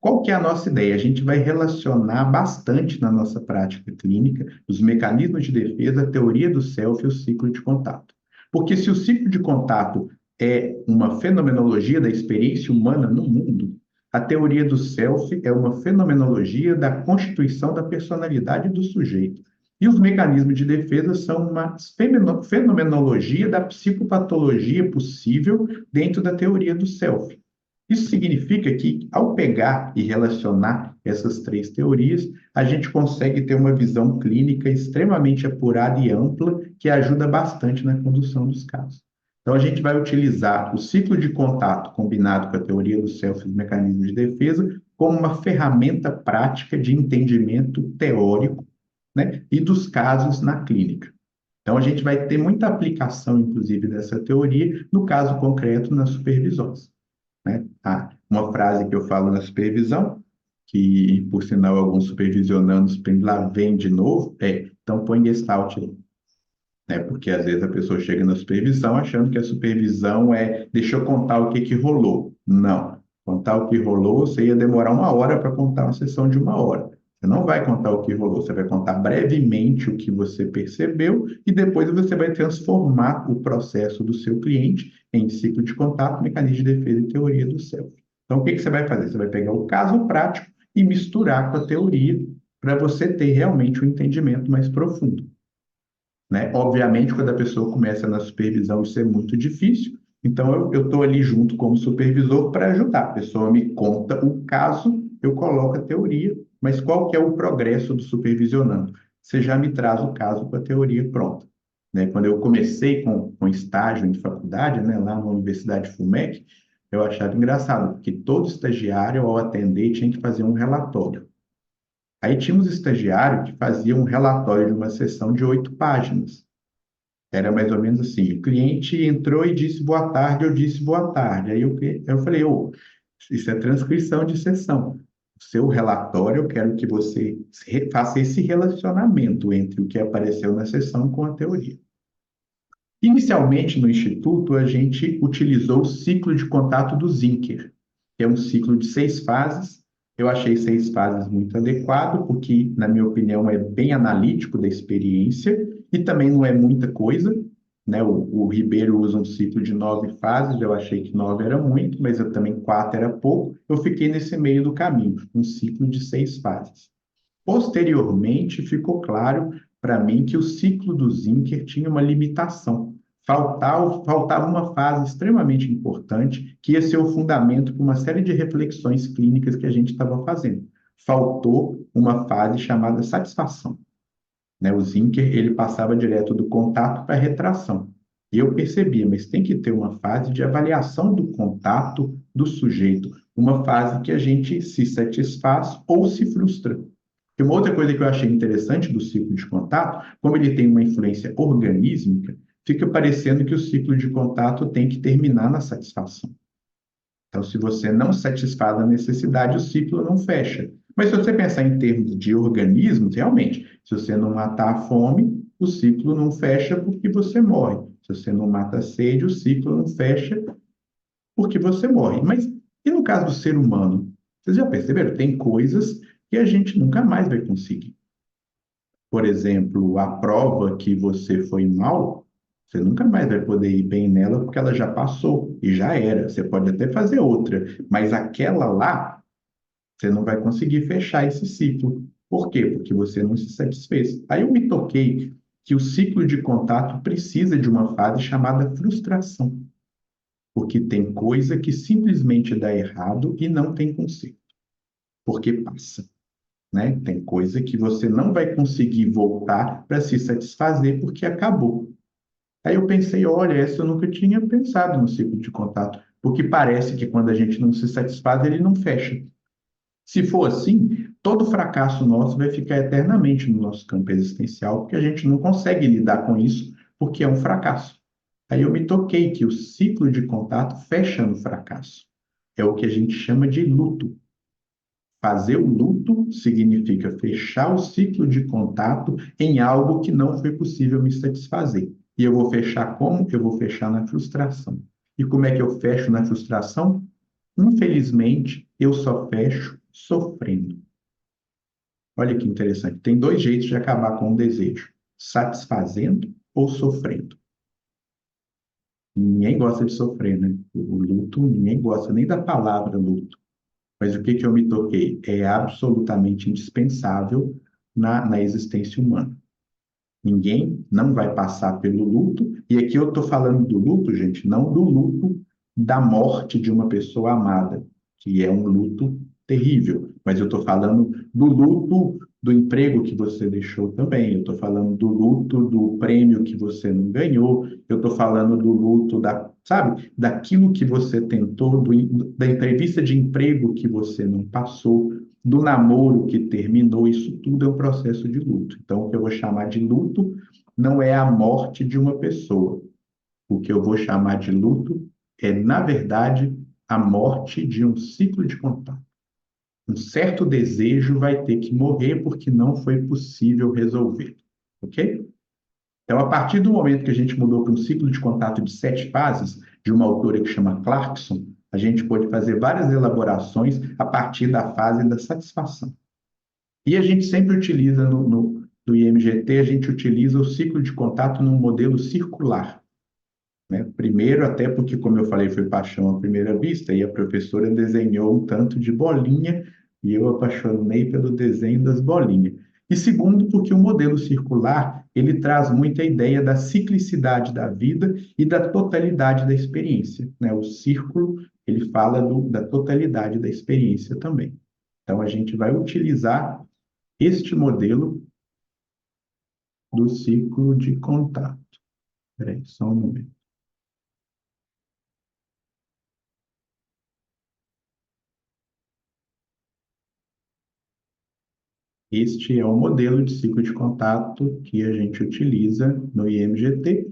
Qual que é a nossa ideia? A gente vai relacionar bastante na nossa prática clínica os mecanismos de defesa, a teoria do self e o ciclo de contato. Porque se o ciclo de contato é uma fenomenologia da experiência humana no mundo, a teoria do self é uma fenomenologia da constituição da personalidade do sujeito. E os mecanismos de defesa são uma fenomenologia da psicopatologia possível dentro da teoria do self. Isso significa que, ao pegar e relacionar essas três teorias, a gente consegue ter uma visão clínica extremamente apurada e ampla, que ajuda bastante na condução dos casos. Então, a gente vai utilizar o ciclo de contato combinado com a teoria do self e os mecanismos de defesa como uma ferramenta prática de entendimento teórico, né, e dos casos na clínica. Então, a gente vai ter muita aplicação, inclusive, dessa teoria no caso concreto nas supervisões, né? Uma frase que eu falo na supervisão, que, por sinal, alguns supervisionandos lá vem de novo, então põe Gestalt aí, né? Porque às vezes a pessoa chega na supervisão achando que a supervisão deixa eu contar o que que rolou. Não. Contar o que rolou, você ia demorar uma hora para contar uma sessão de uma hora. Você não vai contar o que rolou, você vai contar brevemente o que você percebeu e depois você vai transformar o processo do seu cliente em ciclo de contato, mecanismo de defesa e teoria do self. Então, o que que você vai fazer? Você vai pegar o caso prático e misturar com a teoria para você ter realmente um entendimento mais profundo, né? Obviamente, quando a pessoa começa na supervisão, isso é muito difícil. Então, eu estou ali junto como supervisor para ajudar. A pessoa me conta o caso, eu coloco a teoria, mas qual que é o progresso do supervisionando? Você já me traz o caso com a teoria pronta, né? Quando eu comecei com estágio em faculdade, né, lá na Universidade FUMEC, eu achava engraçado, porque todo estagiário, ao atender, tinha que fazer um relatório. Aí tínhamos estagiário que fazia um relatório de uma sessão de 8 páginas. Era mais ou menos assim: o cliente entrou e disse boa tarde, eu disse boa tarde. Aí eu falei, ô, isso é transcrição de sessão. O seu relatório, eu quero que você faça esse relacionamento entre o que apareceu na sessão com a teoria. Inicialmente, no Instituto, a gente utilizou o ciclo de contato do Zinker, que é um ciclo de 6 fases. Eu achei 6 fases muito adequado, porque, na minha opinião, é bem analítico da experiência e também não é muita coisa, né? O Ribeiro usa um ciclo de 9 fases, eu achei que 9 era muito, mas eu também 4 era pouco. Eu fiquei nesse meio do caminho, um ciclo de 6 fases. Posteriormente, ficou claro para mim que o ciclo do Zinker tinha uma limitação. Faltava uma fase extremamente importante, que ia ser o fundamento para uma série de reflexões clínicas que a gente estava fazendo. Faltou uma fase chamada satisfação, né? O Zinker, ele passava direto do contato para a retração. E eu percebia, mas tem que ter uma fase de avaliação do contato do sujeito, uma fase que a gente se satisfaz ou se frustra. E uma outra coisa que eu achei interessante do ciclo de contato, como ele tem uma influência organísmica, fica parecendo que o ciclo de contato tem que terminar na satisfação. Então, se você não satisfaz a necessidade, o ciclo não fecha. Mas se você pensar em termos de organismos, realmente, se você não matar a fome, o ciclo não fecha porque você morre. Se você não mata a sede, o ciclo não fecha porque você morre. Mas e no caso do ser humano? Vocês já perceberam? Tem coisas que a gente nunca mais vai conseguir. Por exemplo, a prova que você foi mal, você nunca mais vai poder ir bem nela porque ela já passou e já era. Você pode até fazer outra, mas aquela lá, você não vai conseguir fechar esse ciclo. Por quê? Porque você não se satisfez. Aí eu me toquei que o ciclo de contato precisa de uma fase chamada frustração, porque tem coisa que simplesmente dá errado e não tem conserto, porque passa, né? Tem coisa que você não vai conseguir voltar para se satisfazer porque acabou. Aí eu pensei, olha, essa eu nunca tinha pensado no ciclo de contato, porque parece que quando a gente não se satisfaz, ele não fecha. Se for assim, todo fracasso nosso vai ficar eternamente no nosso campo existencial, porque a gente não consegue lidar com isso, porque é um fracasso. Aí eu me toquei que o ciclo de contato fecha no fracasso. É o que a gente chama de luto. Fazer o luto significa fechar o ciclo de contato em algo que não foi possível me satisfazer. E eu vou fechar como? Eu vou fechar na frustração. E como é que eu fecho na frustração? Infelizmente, eu só fecho sofrendo. Olha que interessante. Tem dois jeitos de acabar com o desejo: satisfazendo ou sofrendo. Ninguém gosta de sofrer, né? O luto, ninguém gosta nem da palavra luto. Mas o que que eu me toquei? É absolutamente indispensável na existência humana. Ninguém não vai passar pelo luto, e aqui eu estou falando do luto, gente, não do luto da morte de uma pessoa amada, que é um luto terrível, mas eu estou falando do luto do emprego que você deixou também, eu estou falando do luto do prêmio que você não ganhou, eu estou falando do luto da, sabe, daquilo que você tentou, da entrevista de emprego que você não passou, do namoro que terminou, isso tudo é um processo de luto. Então, o que eu vou chamar de luto não é a morte de uma pessoa. O que eu vou chamar de luto é, na verdade, a morte de um ciclo de contato. Um certo desejo vai ter que morrer porque não foi possível resolver. Ok? Então, a partir do momento que a gente mudou para um ciclo de contato de 7 fases, de uma autora que chama Clarkson, a gente pode fazer várias elaborações a partir da fase da satisfação. E a gente sempre utiliza no IMGT, a gente utiliza o ciclo de contato num modelo circular, né? Primeiro, até porque, como eu falei, foi paixão à primeira vista, e a professora desenhou um tanto de bolinha, e eu apaixonei pelo desenho das bolinhas. E segundo, porque o modelo circular, ele traz muita ideia da ciclicidade da vida e da totalidade da experiência, né? O círculo, ele fala da totalidade da experiência também. Então, a gente vai utilizar este modelo do ciclo de contato. Espera aí, só um momento. Este é o modelo de ciclo de contato que a gente utiliza no IMGT